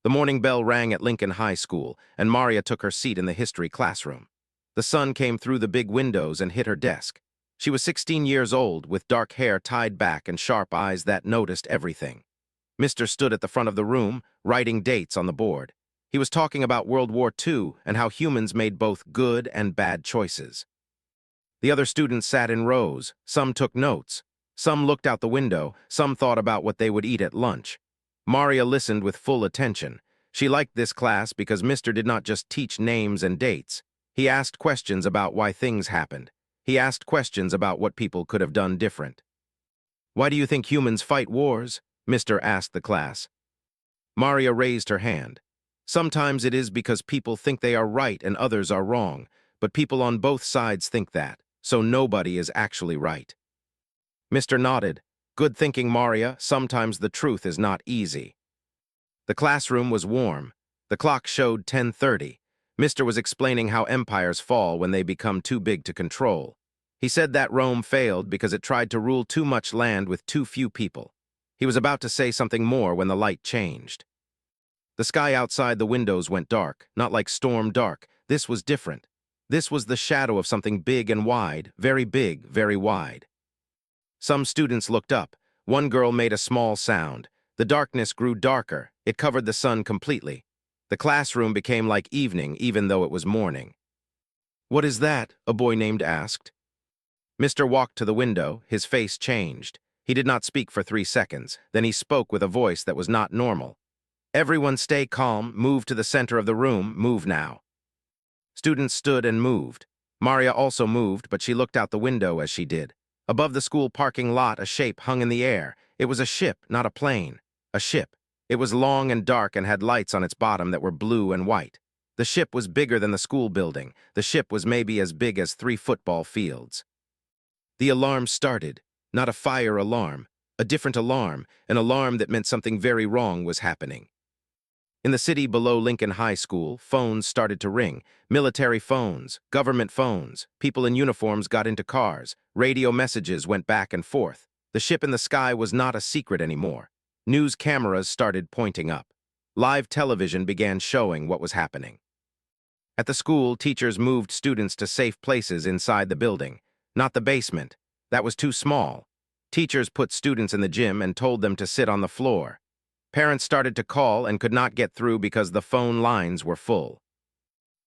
The morning bell rang at Lincoln High School, and Maria took her seat in the history classroom. The sun came through the big windows and hit her desk. She was 16 years old, with dark hair tied back and sharp eyes that noticed everything. Mr. stood at the front of the room, writing dates on the board. He was talking about World War II and how humans made both good and bad choices. The other students sat in rows. Some took notes. Some looked out the window. Some thought about what they would eat at lunch. Maria listened with full attention. She liked this class because Mr. did not just teach names and dates. He asked questions about why things happened. He asked questions about what people could have done different. "Why do you think humans fight wars?" Mr. asked the class. Maria raised her hand. "Sometimes it is because people think they are right and others are wrong, but people on both sides think that, so nobody is actually right." Mr. nodded. "Good thinking, Maria. Sometimes the truth is not easy." The classroom was warm. The clock showed 10:30. Mr. was explaining how empires fall when they become too big to control. He said that Rome failed because it tried to rule too much land with too few people. He was about to say something more when the light changed. The sky outside the windows went dark, not like storm dark. This was different. This was the shadow of something big and wide, very wide. Some students looked up. One girl made a small sound. The darkness grew darker. It covered the sun completely. The classroom became like evening, even though it was morning. "What is that?" a boy named asked. Mr. walked to the window. His face changed. He did not speak for 3 seconds. Then he spoke with a voice that was not normal. "Everyone stay calm. Move to the center of the room. Move now." Students stood and moved. Maria also moved, but she looked out the window as she did. Above the school parking lot, a shape hung in the air. It was a ship, not a plane. A ship. It was long and dark and had lights on its bottom that were blue and white. The ship was bigger than the school building. The ship was maybe as big as 3 football fields. The alarm started. Not a fire alarm. A different alarm. An alarm that meant something very wrong was happening. In the city below Lincoln High School, phones started to ring. Military phones, government phones, people in uniforms got into cars. Radio messages went back and forth. The ship in the sky was not a secret anymore. News cameras started pointing up. Live television began showing what was happening. At the school, teachers moved students to safe places inside the building. Not the basement. That was too small. Teachers put students in the gym and told them to sit on the floor. Parents started to call and could not get through because the phone lines were full.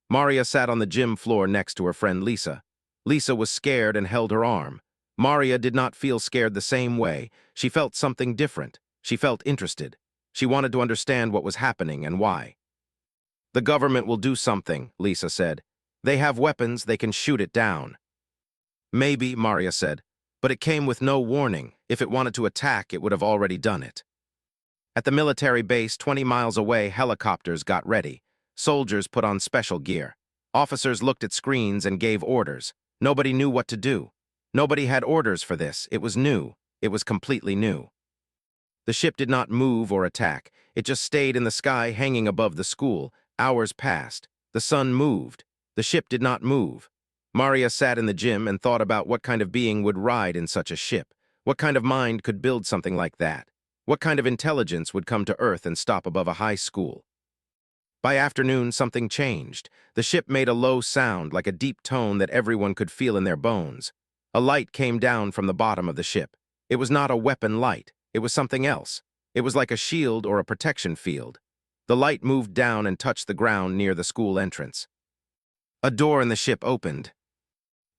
Maria sat on the gym floor next to her friend Lisa. Lisa was scared and held her arm. Maria did not feel scared the same way. She felt something different. She felt interested. She wanted to understand what was happening and why. "The government will do something," Lisa said. "They have weapons, they can shoot it down." "Maybe," Maria said, "but it came with no warning. If it wanted to attack, it would have already done it." At the military base 20 miles away, helicopters got ready. Soldiers put on special gear. Officers looked at screens and gave orders. Nobody knew what to do. Nobody had orders for this. It was new. It was completely new. The ship did not move or attack. It just stayed in the sky, hanging above the school. Hours passed. The sun moved. The ship did not move. Maria sat in the gym and thought about what kind of being would ride in such a ship. What kind of mind could build something like that? What kind of intelligence would come to Earth and stop above a high school? By afternoon, something changed. The ship made a low sound, like a deep tone that everyone could feel in their bones. A light came down from the bottom of the ship. It was not a weapon light. It was something else. It was like a shield or a protection field. The light moved down and touched the ground near the school entrance. A door in the ship opened.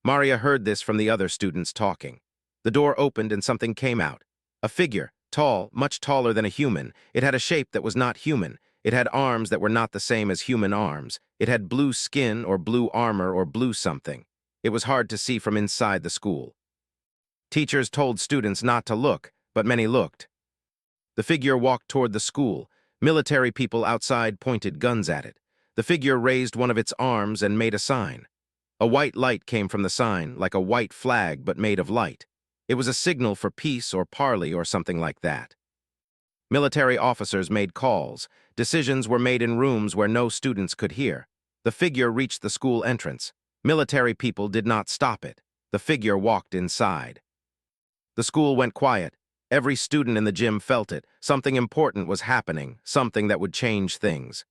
Maria heard this from the other students talking. The door opened and something came out. A figure. Tall, much taller than a human. It had a shape that was not human. It had arms that were not the same as human arms. It had blue skin or blue armor or blue something. It was hard to see from inside the school. Teachers told students not to look, but many looked. The figure walked toward the school. Military people outside pointed guns at it. The figure raised one of its arms and made a sign. A white light came from the sign, like a white flag but made of light. It was a signal for peace or parley or something like that. Military officers made calls. Decisions were made in rooms where no students could hear. The figure reached the school entrance. Military people did not stop it. The figure walked inside. The school went quiet. Every student in the gym felt it. Something important was happening, something that would change things.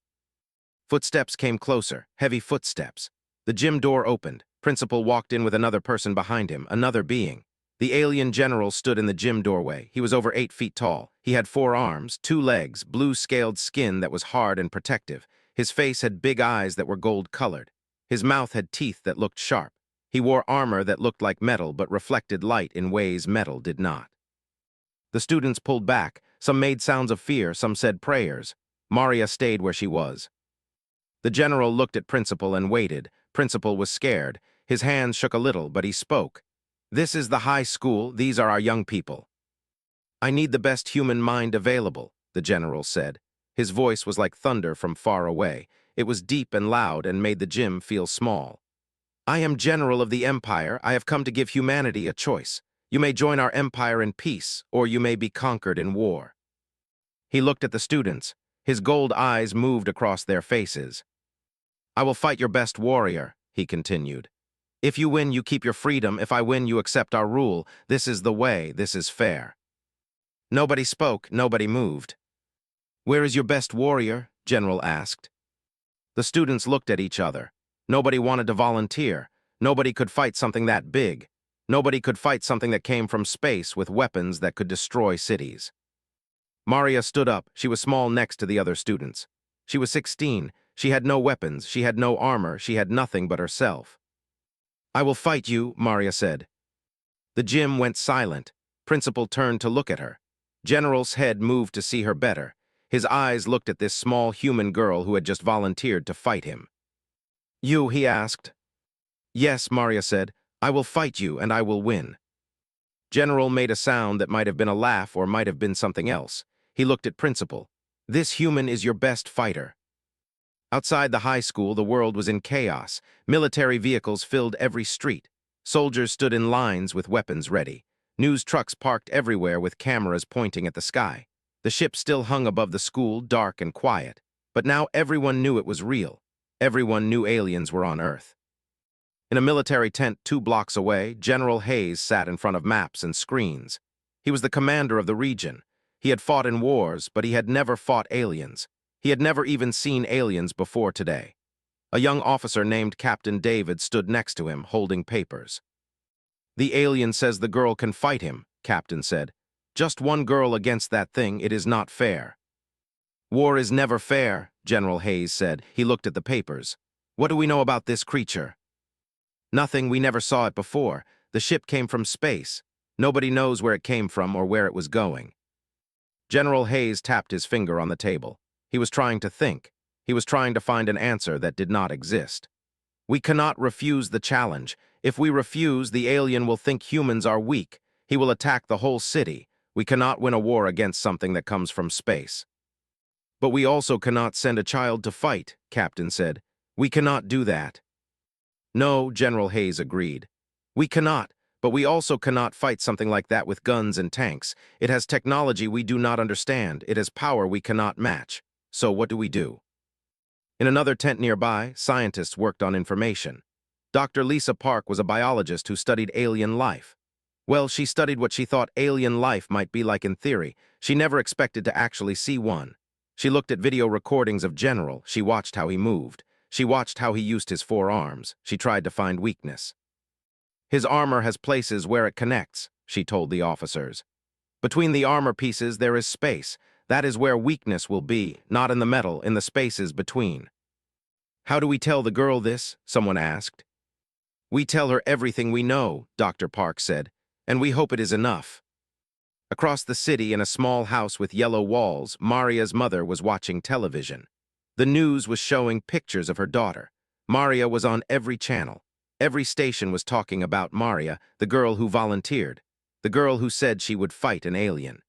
Footsteps came closer, heavy footsteps. The gym door opened. Principal walked in with another person behind him, another being. The alien general stood in the gym doorway. He was over 8 feet tall. He had 4 arms, 2 legs, blue-scaled skin that was hard and protective. His face had big eyes that were gold-colored. His mouth had teeth that looked sharp. He wore armor that looked like metal but reflected light in ways metal did not. The students pulled back. Some made sounds of fear, some said prayers. Maria stayed where she was. The general looked at Principal and waited. Principal was scared. His hands shook a little, but he spoke. "This is the high school. These are our young people." "I need the best human mind available," the general said. His voice was like thunder from far away. It was deep and loud and made the gym feel small. "I am general of the empire. I have come to give humanity a choice. You may join our empire in peace, or you may be conquered in war." He looked at the students. His gold eyes moved across their faces. "I will fight your best warrior," he continued. "If you win, you keep your freedom. If I win, you accept our rule. This is the way. This is fair." Nobody spoke. Nobody moved. "Where is your best warrior?" General asked. The students looked at each other. Nobody wanted to volunteer. Nobody could fight something that big. Nobody could fight something that came from space with weapons that could destroy cities. Maria stood up. She was small next to the other students. She was 16. She had no weapons. She had no armor. She had nothing but herself. "I will fight you," Maria said. The gym went silent. Principal turned to look at her. General's head moved to see her better. His eyes looked at this small human girl who had just volunteered to fight him. "You?" he asked. "Yes," Maria said. "I will fight you, and I will win." General made a sound that might have been a laugh or might have been something else. He looked at Principal. "This human is your best fighter." Outside the high school, the world was in chaos. Military vehicles filled every street. Soldiers stood in lines with weapons ready. News trucks parked everywhere with cameras pointing at the sky. The ship still hung above the school, dark and quiet. But now everyone knew it was real. Everyone knew aliens were on Earth. In a military tent 2 blocks away, General Hayes sat in front of maps and screens. He was the commander of the region. He had fought in wars, but he had never fought aliens. He had never even seen aliens before today. A young officer named Captain David stood next to him, holding papers. "The alien says the girl can fight him," Captain said. "Just one girl against that thing, it is not fair." "War is never fair," General Hayes said. He looked at the papers. "What do we know about this creature?" "Nothing. We never saw it before. The ship came from space. Nobody knows where it came from or where it was going." General Hayes tapped his finger on the table. He was trying to think. He was trying to find an answer that did not exist. "We cannot refuse the challenge. If we refuse, the alien will think humans are weak. He will attack the whole city. We cannot win a war against something that comes from space." "But we also cannot send a child to fight," Captain said. "We cannot do that." "No," General Hayes agreed. "We cannot, but we also cannot fight something like that with guns and tanks. It has technology we do not understand. It has power we cannot match. So what do we do?" In another tent nearby, scientists worked on information. Dr. Lisa Park was a biologist who studied alien life. Well, she studied what she thought alien life might be like in theory. She never expected to actually see one. She looked at video recordings of General. She watched how he moved. She watched how he used his 4 arms. She tried to find weakness. "His armor has places where it connects," she told the officers. "Between the armor pieces there is space. That is where weakness will be, not in the metal, in the spaces between." "How do we tell the girl this?" someone asked. "We tell her everything we know," Dr. Park said, "and we hope it is enough." Across the city, in a small house with yellow walls, Maria's mother was watching television. The news was showing pictures of her daughter. Maria was on every channel. Every station was talking about Maria, the girl who volunteered, the girl who said she would fight an alien.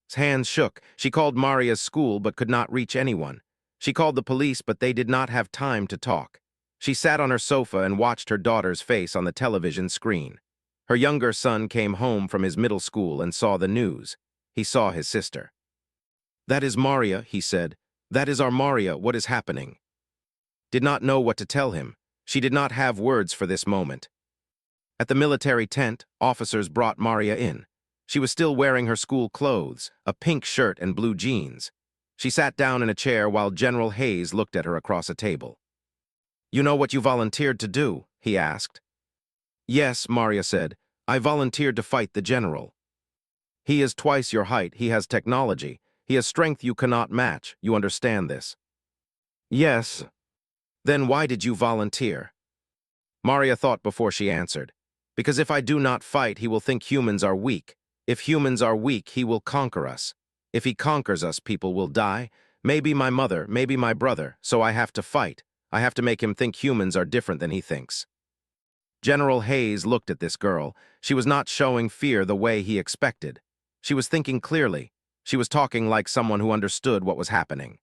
His hands shook. She called Maria's school but could not reach anyone. She called the police, but they did not have time to talk. She sat on her sofa and watched her daughter's face on the television screen. Her younger son came home from his middle school and saw the news. He saw his sister. "That is Maria," he said. "That is our Maria. What is happening?" Did not know what to tell him. She did not have words for this moment. At the military tent, officers brought Maria in. She was still wearing her school clothes, a pink shirt and blue jeans. She sat down in a chair while General Hayes looked at her across a table. "You know what you volunteered to do?" he asked. "Yes," Maria said. "I volunteered to fight the general. He is twice your height, he has technology, he has strength you cannot match, you understand this?" "Yes." "Then why did you volunteer?" Maria thought before she answered. "Because if I do not fight, he will think humans are weak. If humans are weak, he will conquer us. If he conquers us, people will die. Maybe my mother, maybe my brother, so I have to fight. I have to make him think humans are different than he thinks." General Hayes looked at this girl. She was not showing fear the way he expected. She was thinking clearly. She was talking like someone who understood what was happening.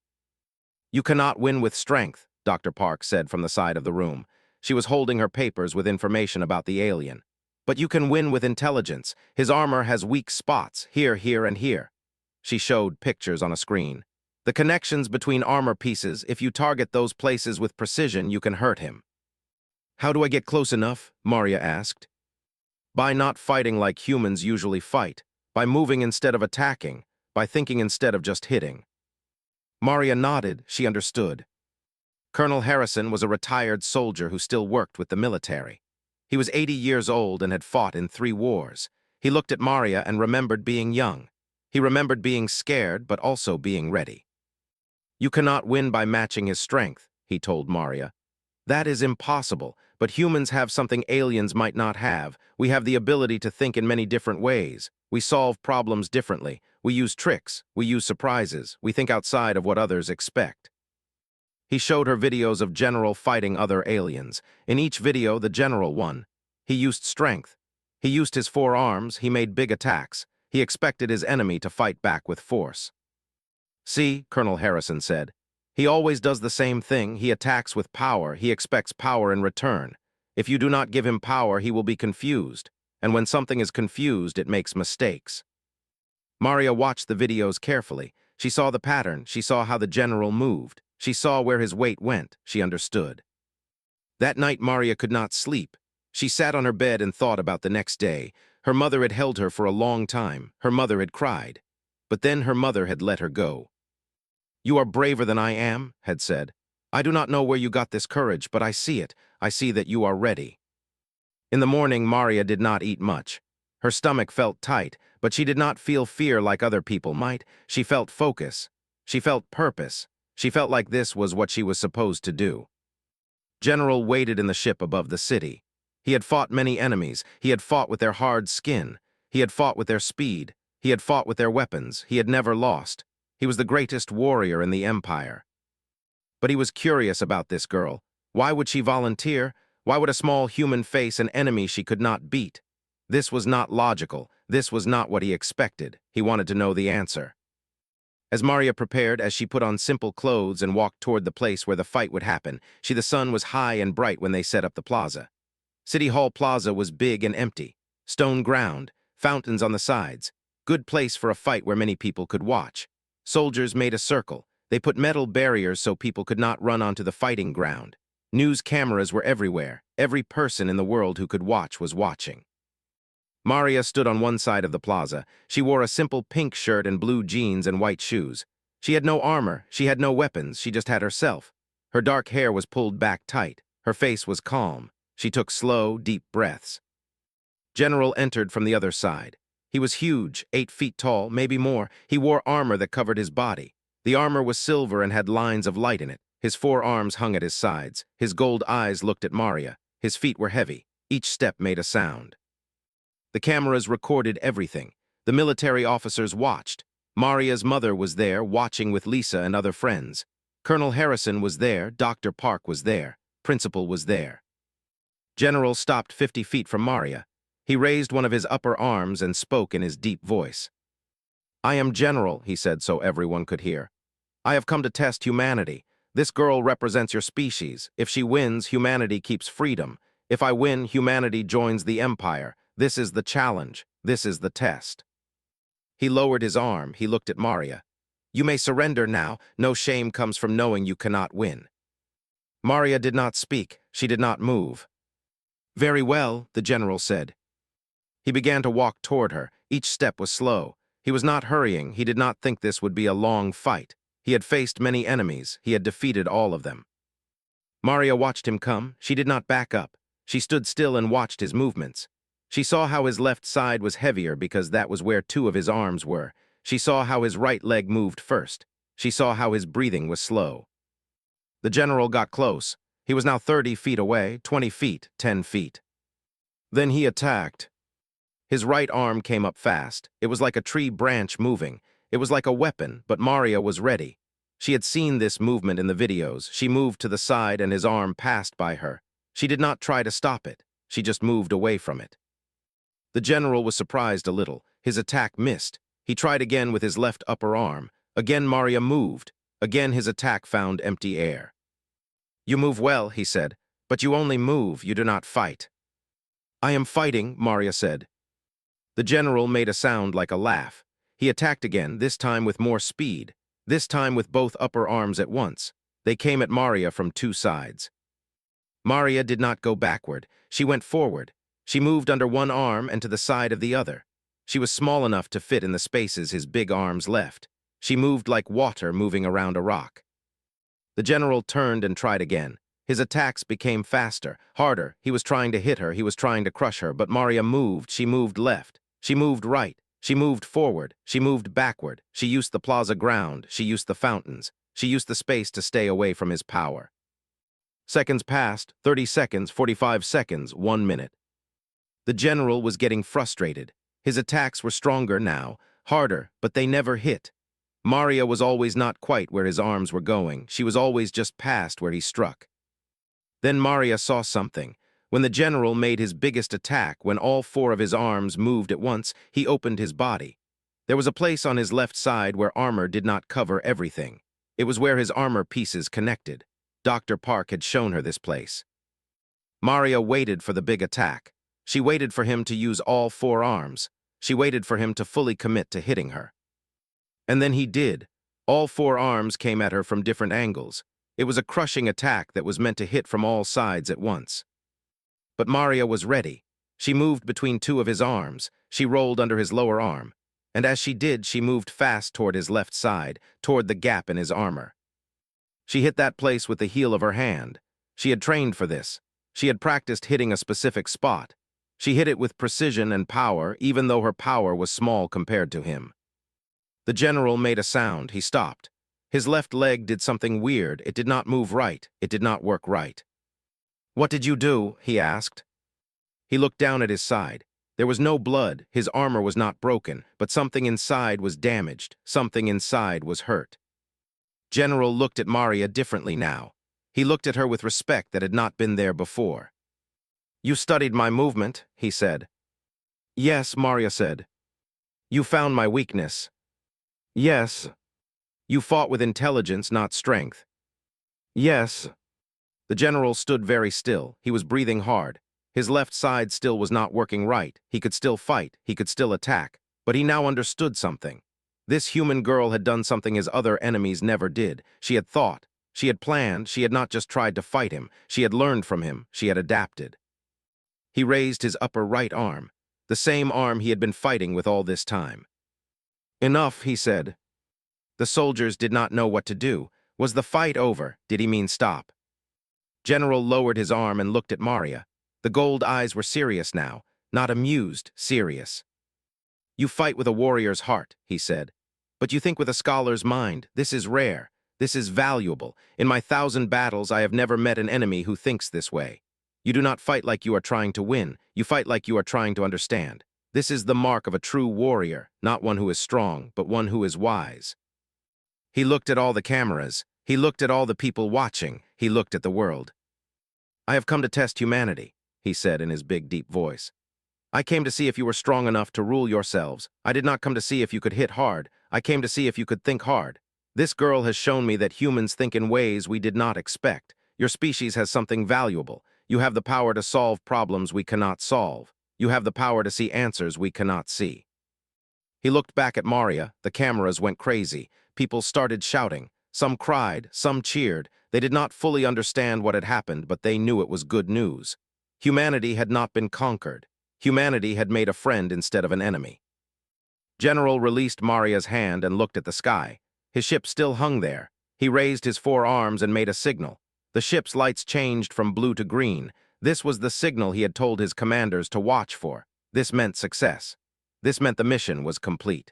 "You cannot win with strength," Dr. Park said from the side of the room. She was holding her papers with information about the alien. "But you can win with intelligence. His armor has weak spots, here, here, and here." She showed pictures on a screen. "The connections between armor pieces, if you target those places with precision, you can hurt him." "How do I get close enough?" Maria asked. "By not fighting like humans usually fight, by moving instead of attacking, by thinking instead of just hitting." Maria nodded. She understood. Colonel Harrison was a retired soldier who still worked with the military. He was 80 years old and had fought in 3 wars. He looked at Maria and remembered being young. He remembered being scared, but also being ready. "You cannot win by matching his strength," he told Maria. "That is impossible, but humans have something aliens might not have. We have the ability to think in many different ways. We solve problems differently. We use tricks. We use surprises. We think outside of what others expect." He showed her videos of General fighting other aliens. In each video, the General won. He used strength. He used his 4 arms. He made big attacks. He expected his enemy to fight back with force. "See," Colonel Harrison said. "He always does the same thing. He attacks with power. He expects power in return. If you do not give him power, he will be confused. And when something is confused, it makes mistakes." Maria watched the videos carefully. She saw the pattern. She saw how the general moved. She saw where his weight went. She understood. That night, Maria could not sleep. She sat on her bed and thought about the next day. Her mother had held her for a long time. Her mother had cried. But then her mother had let her go. "You are braver than I am," had said. "I do not know where you got this courage, but I see it. I see that you are ready." In the morning, Maria did not eat much. Her stomach felt tight, but she did not feel fear like other people might. She felt focus. She felt purpose. She felt like this was what she was supposed to do. General waited in the ship above the city. He had fought many enemies. He had fought with their hard skin. He had fought with their speed. He had fought with their weapons. He had never lost. He was the greatest warrior in the Empire. But he was curious about this girl. Why would she volunteer? Why would a small human face an enemy she could not beat? This was not logical. This was not what he expected. He wanted to know the answer. As Maria prepared, as she put on simple clothes and walked toward the place where the fight would happen, the sun was high and bright when they set up the plaza. City Hall Plaza was big and empty. Stone ground, fountains on the sides. Good place for a fight where many people could watch. Soldiers made a circle. They put metal barriers so people could not run onto the fighting ground. News cameras were everywhere. Every person in the world who could watch was watching. Maria stood on one side of the plaza. She wore a simple pink shirt and blue jeans and white shoes. She had no armor. She had no weapons. She just had herself. Her dark hair was pulled back tight. Her face was calm. She took slow, deep breaths. General entered from the other side. He was huge, 8 feet tall, maybe more. He wore armor that covered his body. The armor was silver and had lines of light in it. His 4 arms hung at his sides. His gold eyes looked at Maria. His feet were heavy. Each step made a sound. The cameras recorded everything. The military officers watched. Maria's mother was there, watching with Lisa and other friends. Colonel Harrison was there. Dr. Park was there. Principal was there. General stopped 50 feet from Maria. He raised one of his upper arms and spoke in his deep voice. "I am General," he said so everyone could hear. "I have come to test humanity. This girl represents your species. If she wins, humanity keeps freedom. If I win, humanity joins the Empire. This is the challenge. This is the test." He lowered his arm. He looked at Maria. "You may surrender now. No shame comes from knowing you cannot win." Maria did not speak. She did not move. "Very well," the general said. He began to walk toward her. Each step was slow. He was not hurrying. He did not think this would be a long fight. He had faced many enemies. He had defeated all of them. Maria watched him come. She did not back up. She stood still and watched his movements. She saw how his left side was heavier because that was where two of his arms were. She saw how his right leg moved first. She saw how his breathing was slow. The general got close. He was now 30 feet away, 20 feet, 10 feet. Then he attacked. His right arm came up fast. It was like a tree branch moving. It was like a weapon, but Maria was ready. She had seen this movement in the videos. She moved to the side and his arm passed by her. She did not try to stop it. She just moved away from it. The general was surprised a little. His attack missed. He tried again with his left upper arm. Again Maria moved. Again his attack found empty air. "You move well," he said, "but you only move, you do not fight." "I am fighting," Maria said. The general made a sound like a laugh. He attacked again, this time with more speed, this time with both upper arms at once. They came at Maria from two sides. Maria did not go backward. She went forward. She moved under one arm and to the side of the other. She was small enough to fit in the spaces his big arms left. She moved like water moving around a rock. The general turned and tried again. His attacks became faster, harder. He was trying to hit her, he was trying to crush her, but Maria moved. She moved left. She moved right. She moved forward. She moved backward. She used the plaza ground. She used the fountains. She used the space to stay away from his power. Seconds passed, 30 seconds, 45 seconds, 1 minute. The general was getting frustrated. His attacks were stronger now, harder, but they never hit. Maria was always not quite where his arms were going. She was always just past where he struck. Then Maria saw something. When the general made his biggest attack, when all four of his arms moved at once, he opened his body. There was a place on his left side where armor did not cover everything. It was where his armor pieces connected. Dr. Park had shown her this place. Maria waited for the big attack. She waited for him to use all four arms. She waited for him to fully commit to hitting her. And then he did. All four arms came at her from different angles. It was a crushing attack that was meant to hit from all sides at once. But Maria was ready. She moved between two of his arms. She rolled under his lower arm. And as she did, she moved fast toward his left side, toward the gap in his armor. She hit that place with the heel of her hand. She had trained for this. She had practiced hitting a specific spot. She hit it with precision and power, even though her power was small compared to him. The general made a sound. He stopped. His left leg did something weird. It did not move right. It did not work right. "What did you do?" he asked. He looked down at his side. There was no blood. His armor was not broken, but something inside was damaged. Something inside was hurt. General looked at Maria differently now. He looked at her with respect that had not been there before. "You studied my movement," he said. "Yes," Maria said. "You found my weakness." "Yes." "You fought with intelligence, not strength." "Yes." The general stood very still. He was breathing hard. His left side still was not working right. He could still fight. He could still attack. But he now understood something. This human girl had done something his other enemies never did. She had thought. She had planned. She had not just tried to fight him. She had learned from him. She had adapted. He raised his upper right arm, the same arm he had been fighting with all this time. "Enough," he said. The soldiers did not know what to do. Was the fight over? Did he mean stop? General lowered his arm and looked at Maria. The gold eyes were serious now, not amused, serious. "You fight with a warrior's heart," he said. "But you think with a scholar's mind. This is rare. This is valuable. In my 1,000 battles, I have never met an enemy who thinks this way. You do not fight like you are trying to win. You fight like you are trying to understand. This is the mark of a true warrior, not one who is strong, but one who is wise." He looked at all the cameras. He looked at all the people watching. He looked at the world. "I have come to test humanity," he said in his big, deep voice. "I came to see if you were strong enough to rule yourselves. I did not come to see if you could hit hard. I came to see if you could think hard. This girl has shown me that humans think in ways we did not expect. Your species has something valuable. You have the power to solve problems we cannot solve. You have the power to see answers we cannot see." He looked back at Maria. The cameras went crazy. People started shouting. Some cried, some cheered. They did not fully understand what had happened, but they knew it was good news. Humanity had not been conquered. Humanity had made a friend instead of an enemy. General released Maria's hand and looked at the sky. His ship still hung there. He raised his 4 arms and made a signal. The ship's lights changed from blue to green. This was the signal he had told his commanders to watch for. This meant success. This meant the mission was complete.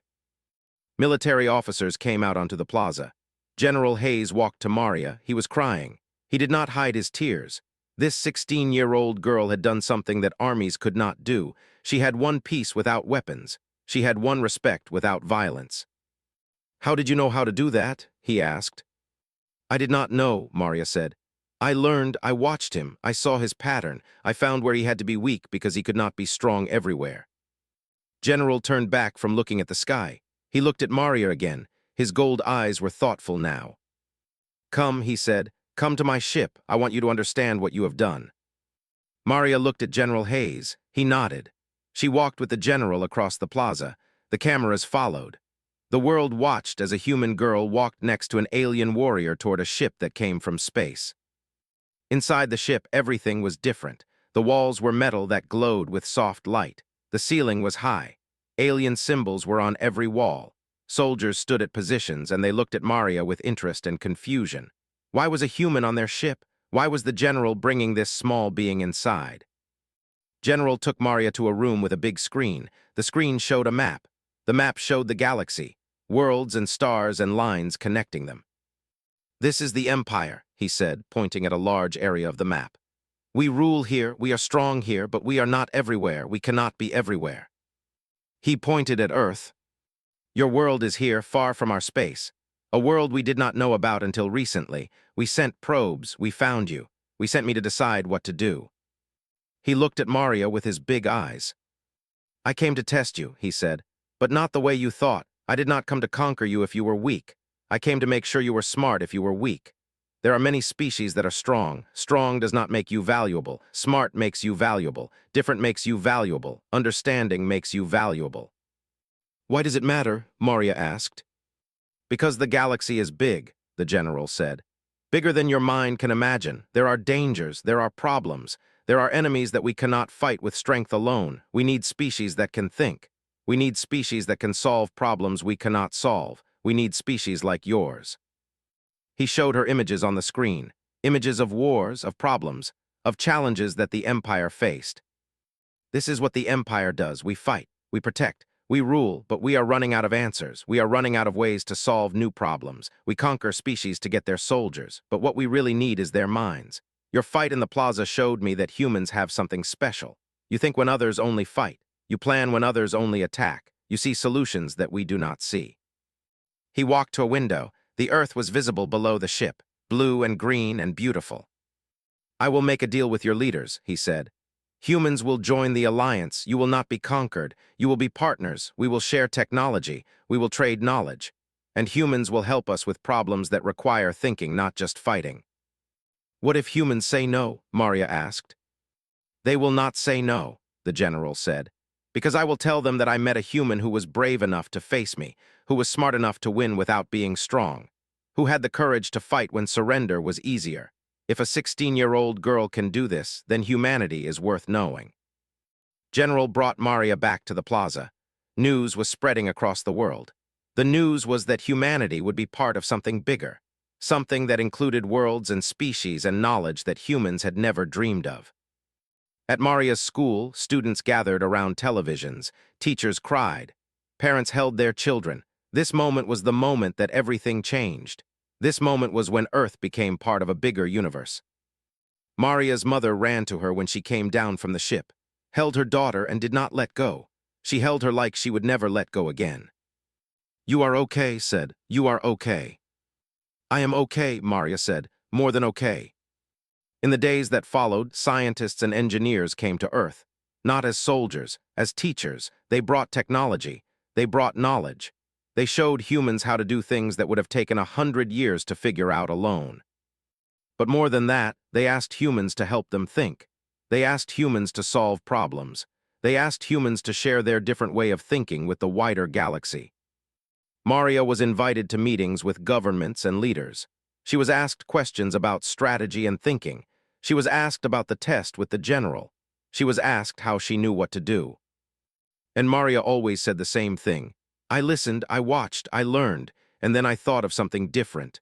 Military officers came out onto the plaza. General Hayes walked to Maria. He was crying. He did not hide his tears. This 16-year-old girl had done something that armies could not do. She had won peace without weapons. She had won respect without violence. "How did you know how to do that?" he asked. "I did not know," Maria said. "I learned, I watched him, I saw his pattern. I found where he had to be weak because he could not be strong everywhere." General turned back from looking at the sky. He looked at Maria again. His gold eyes were thoughtful now. "Come," he said. "Come to my ship. I want you to understand what you have done." Maria looked at General Hayes. He nodded. She walked with the general across the plaza. The cameras followed. The world watched as a human girl walked next to an alien warrior toward a ship that came from space. Inside the ship, everything was different. The walls were metal that glowed with soft light. The ceiling was high. Alien symbols were on every wall. Soldiers stood at positions, and they looked at Maria with interest and confusion. Why was a human on their ship? Why was the general bringing this small being inside? General took Maria to a room with a big screen. The screen showed a map. The map showed the galaxy, worlds and stars and lines connecting them. "This is the Empire," he said, pointing at a large area of the map. "We rule here, we are strong here, but we are not everywhere. We cannot be everywhere." He pointed at Earth. "Your world is here, far from our space. A world we did not know about until recently. We sent probes, we found you. We sent me to decide what to do." He looked at Maria with his big eyes. "I came to test you," he said, "but not the way you thought. I did not come to conquer you if you were weak. I came to make sure you were smart if you were weak. There are many species that are strong. Strong does not make you valuable. Smart makes you valuable. Different makes you valuable. Understanding makes you valuable." "Why does it matter?" Maria asked. "Because the galaxy is big," the general said. "Bigger than your mind can imagine. There are dangers. There are problems. There are enemies that we cannot fight with strength alone. We need species that can think. We need species that can solve problems we cannot solve. We need species like yours." He showed her images on the screen, images of wars, of problems, of challenges that the Empire faced. "This is what the Empire does. We fight, we protect, we rule, but we are running out of answers. We are running out of ways to solve new problems. We conquer species to get their soldiers, but what we really need is their minds. Your fight in the plaza showed me that humans have something special. You think when others only fight. You plan when others only attack. You see solutions that we do not see." He walked to a window. The Earth was visible below the ship, blue and green and beautiful. "I will make a deal with your leaders," he said. "Humans will join the alliance. You will not be conquered. You will be partners. We will share technology. We will trade knowledge. And humans will help us with problems that require thinking, not just fighting." "What if humans say no?" Maria asked. "They will not say no," the general said, "because I will tell them that I met a human who was brave enough to face me, who was smart enough to win without being strong, who had the courage to fight when surrender was easier. If a 16-year-old girl can do this, then humanity is worth knowing." General brought Maria back to the plaza. News was spreading across the world. The news was that humanity would be part of something bigger, something that included worlds and species and knowledge that humans had never dreamed of. At Maria's school, students gathered around televisions. Teachers cried. Parents held their children. This moment was the moment that everything changed. This moment was when Earth became part of a bigger universe. Maria's mother ran to her when she came down from the ship, held her daughter and did not let go. She held her like she would never let go again. "You are okay," said. "You are okay." "I am okay," Maria said. "More than okay." In the days that followed, scientists and engineers came to Earth. Not as soldiers, as teachers. They brought technology. They brought knowledge. They showed humans how to do things that would have taken 100 years to figure out alone. But more than that, they asked humans to help them think. They asked humans to solve problems. They asked humans to share their different way of thinking with the wider galaxy. Maria was invited to meetings with governments and leaders. She was asked questions about strategy and thinking. She was asked about the test with the general. She was asked how she knew what to do. And Maria always said the same thing. I listened, I watched, I learned, and then I thought of something different.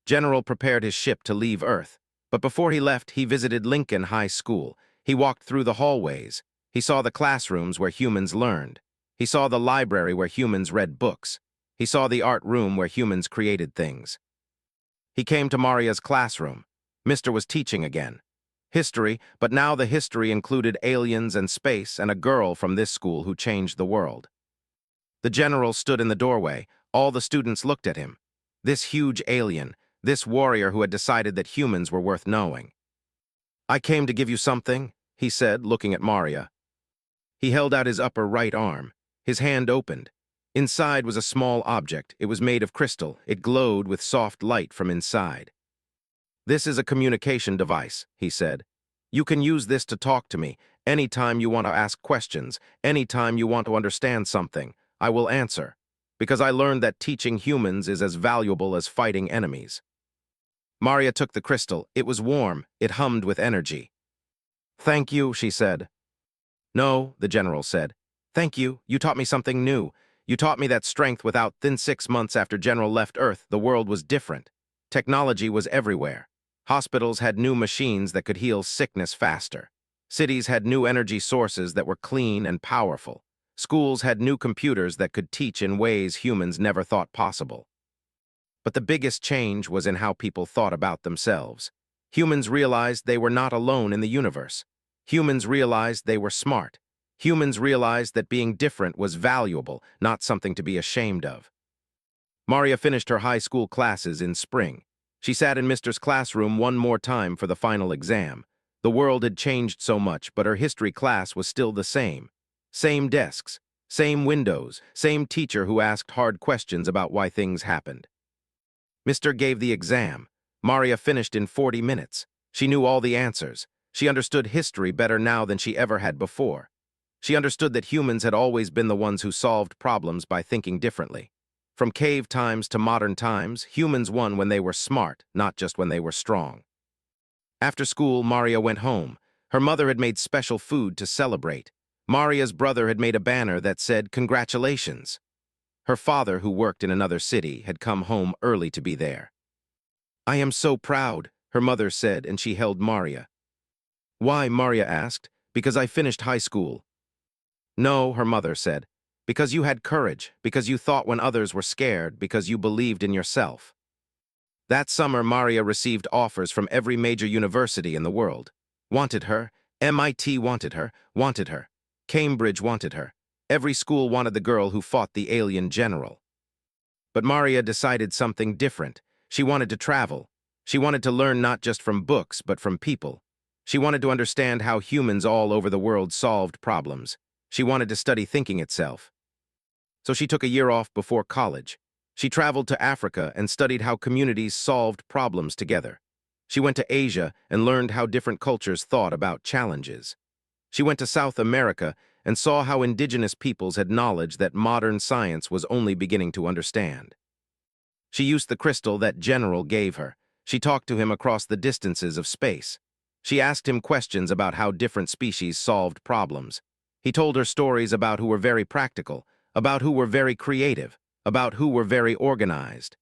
General prepared his ship to leave Earth, but before he left, he visited Lincoln High School. He walked through the hallways. He saw the classrooms where humans learned. He saw the library where humans read books. He saw the art room where humans created things. He came to Maria's classroom. Mister was teaching again. History, but now the history included aliens and space and a girl from this school who changed the world. The general stood in the doorway. All the students looked at him. This huge alien, this warrior who had decided that humans were worth knowing. I came to give you something, he said, looking at Maria. He held out his upper right arm. His hand opened. Inside was a small object. It was made of crystal. It glowed with soft light from inside. This is a communication device, he said. You can use this to talk to me. Anytime you want to ask questions, anytime you want to understand something, I will answer. Because I learned that teaching humans is as valuable as fighting enemies. Maria took the crystal. It was warm. It hummed with energy. Thank you, she said. No, the general said. Thank you. You taught me something new. You taught me that strength without. Then 6 months after General left Earth, the world was different. Technology was everywhere. Hospitals had new machines that could heal sickness faster. Cities had new energy sources that were clean and powerful. Schools had new computers that could teach in ways humans never thought possible. But the biggest change was in how people thought about themselves. Humans realized they were not alone in the universe. Humans realized they were smart. Humans realized that being different was valuable, not something to be ashamed of. Maria finished her high school classes in spring. She sat in Mister's classroom one more time for the final exam. The world had changed so much, but her history class was still the same. Same desks, same windows, same teacher who asked hard questions about why things happened. Mister gave the exam. Maria finished in 40 minutes. She knew all the answers. She understood history better now than she ever had before. She understood that humans had always been the ones who solved problems by thinking differently. From cave times to modern times, humans won when they were smart, not just when they were strong. After school, Maria went home. Her mother had made special food to celebrate. Maria's brother had made a banner that said, "Congratulations." Her father, who worked in another city, had come home early to be there. I am so proud, her mother said, and she held Maria. Why, Maria asked. Because I finished high school. No, her mother said. Because you had courage, because you thought when others were scared, because you believed in yourself. That summer, Maria received offers from every major university in the world. Wanted her. MIT wanted her. Cambridge wanted her. Every school wanted the girl who fought the alien general. But Maria decided something different. She wanted to travel. She wanted to learn not just from books, but from people. She wanted to understand how humans all over the world solved problems. She wanted to study thinking itself. So she took a year off before college. She traveled to Africa and studied how communities solved problems together. She went to Asia and learned how different cultures thought about challenges. She went to South America and saw how indigenous peoples had knowledge that modern science was only beginning to understand. She used the crystal that General gave her. She talked to him across the distances of space. She asked him questions about how different species solved problems. He told her stories about who were very practical, about who were very creative, about who were very organized.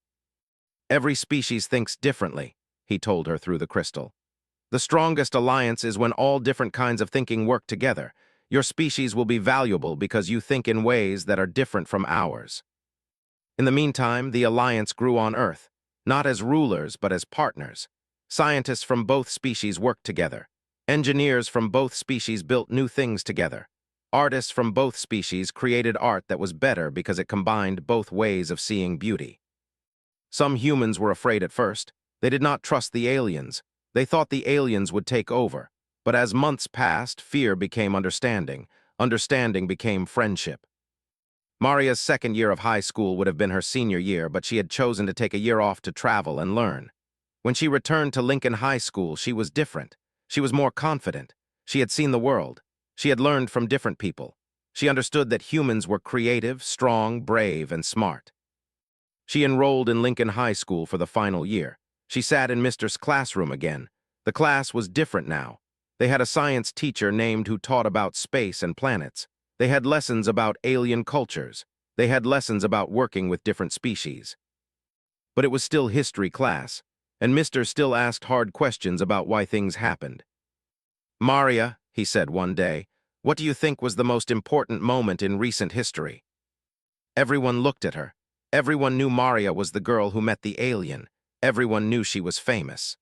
Every species thinks differently, he told her through the crystal. The strongest alliance is when all different kinds of thinking work together. Your species will be valuable because you think in ways that are different from ours. In the meantime, the alliance grew on Earth, not as rulers but as partners. Scientists from both species worked together. Engineers from both species built new things together. Artists from both species created art that was better because it combined both ways of seeing beauty. Some humans were afraid at first. They did not trust the aliens. They thought the aliens would take over. But as months passed, fear became understanding. Understanding became friendship. Maria's second year of high school would have been her senior year, but she had chosen to take a year off to travel and learn. When she returned to Lincoln High School, she was different. She was more confident. She had seen the world. She had learned from different people. She understood that humans were creative, strong, brave, and smart. She enrolled in Lincoln High School for the final year. She sat in Mister's classroom again. The class was different now. They had a science teacher named who taught about space and planets. They had lessons about alien cultures. They had lessons about working with different species. But it was still history class, and Mr. still asked hard questions about why things happened. "Maria," he said one day, "what do you think was the most important moment in recent history?" Everyone looked at her. Everyone knew Maria was the girl who met the alien. Everyone knew she was famous.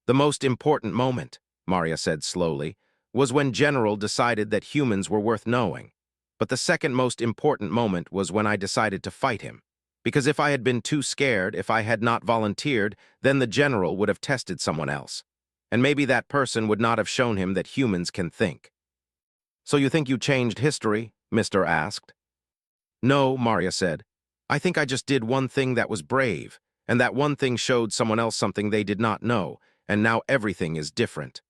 "The most important moment," Maria said slowly, "was when General decided that humans were worth knowing. But the second most important moment was when I decided to fight him. Because if I had been too scared, if I had not volunteered, then the General would have tested someone else. And maybe that person would not have shown him that humans can think." "So you think you changed history?" Mr. asked. "No," Maria said. "I think I just did one thing that was brave, and that one thing showed someone else something they did not know, and now everything is different."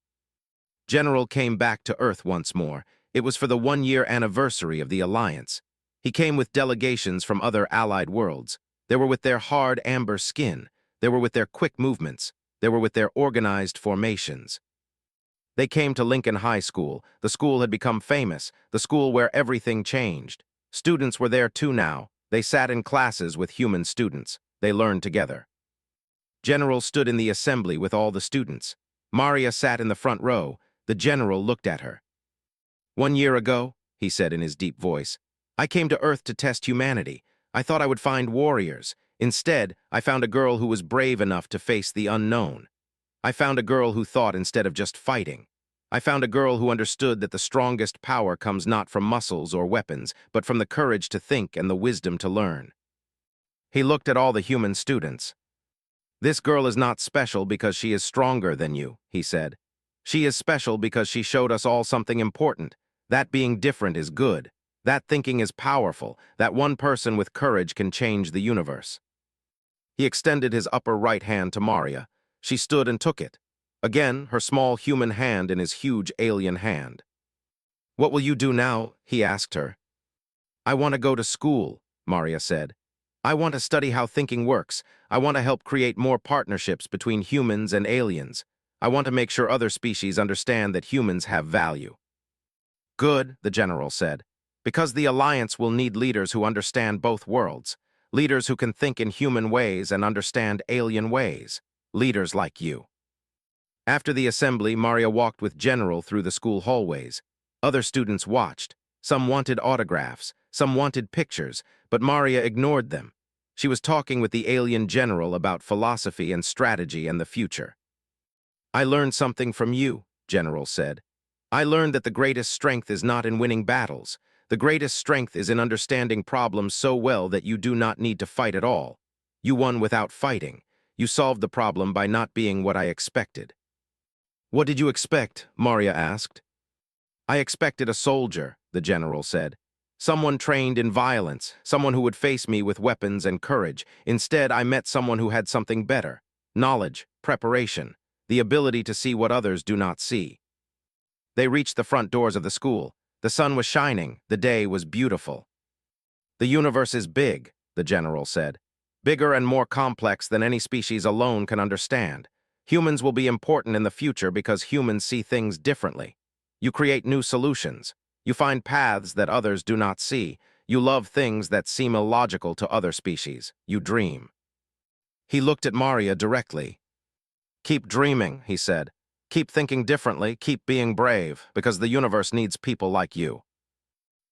General came back to Earth once more. It was for the one-year anniversary of the Alliance. He came with delegations from other allied worlds. They were with their hard amber skin. They were with their quick movements. They were with their organized formations. They came to Lincoln High School. The school had become famous, the school where everything changed. Students were there too now. They sat in classes with human students. They learned together. General stood in the assembly with all the students. Maria sat in the front row. The general looked at her. "1 year ago," he said in his deep voice, "I came to Earth to test humanity. I thought I would find warriors. Instead, I found a girl who was brave enough to face the unknown. I found a girl who thought instead of just fighting. I found a girl who understood that the strongest power comes not from muscles or weapons, but from the courage to think and the wisdom to learn." He looked at all the human students. "This girl is not special because she is stronger than you," he said. "She is special because she showed us all something important. That being different is good. That thinking is powerful. That one person with courage can change the universe." He extended his upper right hand to Maria. She stood and took it. Again, her small human hand in his huge alien hand. "What will you do now?" he asked her. "I want to go to school," Maria said. "I want to study how thinking works. I want to help create more partnerships between humans and aliens. I want to make sure other species understand that humans have value." "Good," the general said, "because the Alliance will need leaders who understand both worlds, leaders who can think in human ways and understand alien ways, leaders like you." After the assembly, Maria walked with General through the school hallways. Other students watched. Some wanted autographs, some wanted pictures, but Maria ignored them. She was talking with the alien general about philosophy and strategy and the future. "I learned something from you," General said. "I learned that the greatest strength is not in winning battles. The greatest strength is in understanding problems so well that you do not need to fight at all. You won without fighting. You solved the problem by not being what I expected." "What did you expect?" Maria asked. "I expected a soldier," the general said. "Someone trained in violence, someone who would face me with weapons and courage. Instead, I met someone who had something better: knowledge, preparation, the ability to see what others do not see." They reached the front doors of the school. The sun was shining. The day was beautiful. "The universe is big," the general said. "Bigger and more complex than any species alone can understand. Humans will be important in the future because humans see things differently. You create new solutions. You find paths that others do not see. You love things that seem illogical to other species. You dream." He looked at Maria directly. "Keep dreaming," he said. "Keep thinking differently, keep being brave, because the universe needs people like you."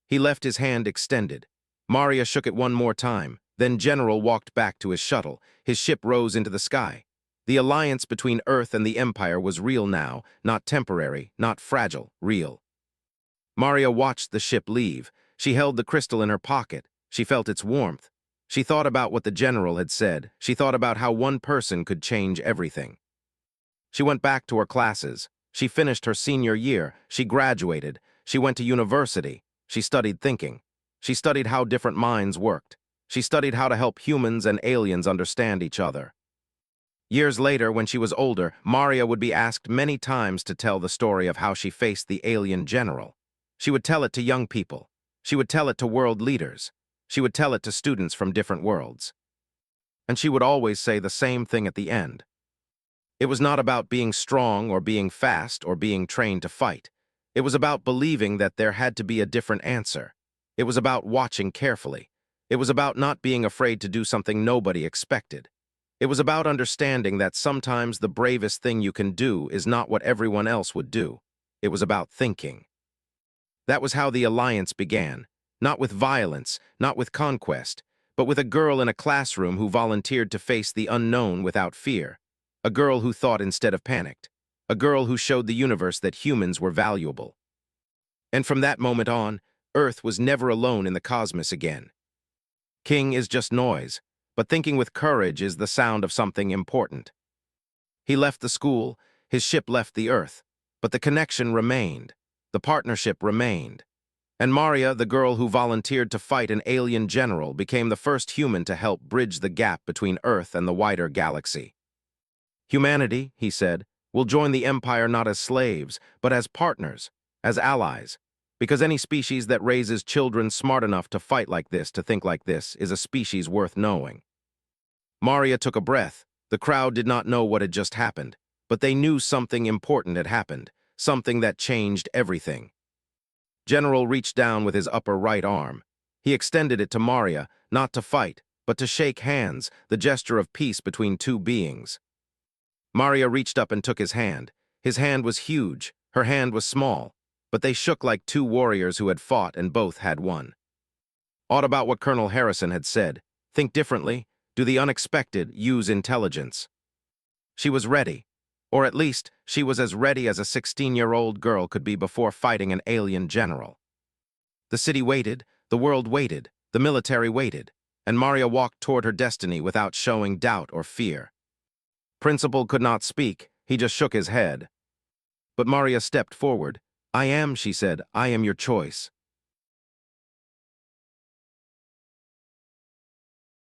He left his hand extended. Maria shook it one more time. Then General walked back to his shuttle. His ship rose into the sky. The alliance between Earth and the Empire was real now, not temporary, not fragile, real. Maria watched the ship leave. She held the crystal in her pocket. She felt its warmth. She thought about what the general had said. She thought about how one person could change everything. She went back to her classes. She finished her senior year. She graduated. She went to university. She studied thinking. She studied how different minds worked. She studied how to help humans and aliens understand each other. Years later, when she was older, Maria would be asked many times to tell the story of how she faced the alien general. She would tell it to young people. She would tell it to world leaders. She would tell it to students from different worlds. And she would always say the same thing at the end. It was not about being strong or being fast or being trained to fight. It was about believing that there had to be a different answer. It was about watching carefully. It was about not being afraid to do something nobody expected. It was about understanding that sometimes the bravest thing you can do is not what everyone else would do. It was about thinking. That was how the alliance began, not with violence, not with conquest, but with a girl in a classroom who volunteered to face the unknown without fear. A girl who thought instead of panicked. A girl who showed the universe that humans were valuable. And from that moment on, Earth was never alone in the cosmos again. King is just noise, but thinking with courage is the sound of something important. He left the school, his ship left the Earth, but the connection remained. The partnership remained. And Maria, the girl who volunteered to fight an alien general, became the first human to help bridge the gap between Earth and the wider galaxy. Humanity, he said, will join the Empire not as slaves, but as partners, as allies, because any species that raises children smart enough to fight like this, to think like this, is a species worth knowing. Maria took a breath. The crowd did not know what had just happened, but they knew something important had happened, something that changed everything. General reached down with his upper right arm. He extended it to Maria, not to fight, but to shake hands, the gesture of peace between two beings. Maria reached up and took his hand. His hand was huge, her hand was small, but they shook like two warriors who had fought and both had won. Aught about what Colonel Harrison had said. Think differently, do the unexpected, use intelligence. She was ready, or at least she was as ready as a 16-year-old girl could be before fighting an alien general. The city waited, the world waited, the military waited, and Maria walked toward her destiny without showing doubt or fear. Principal could not speak, he just shook his head. But Maria stepped forward. I am, she said, I am your choice.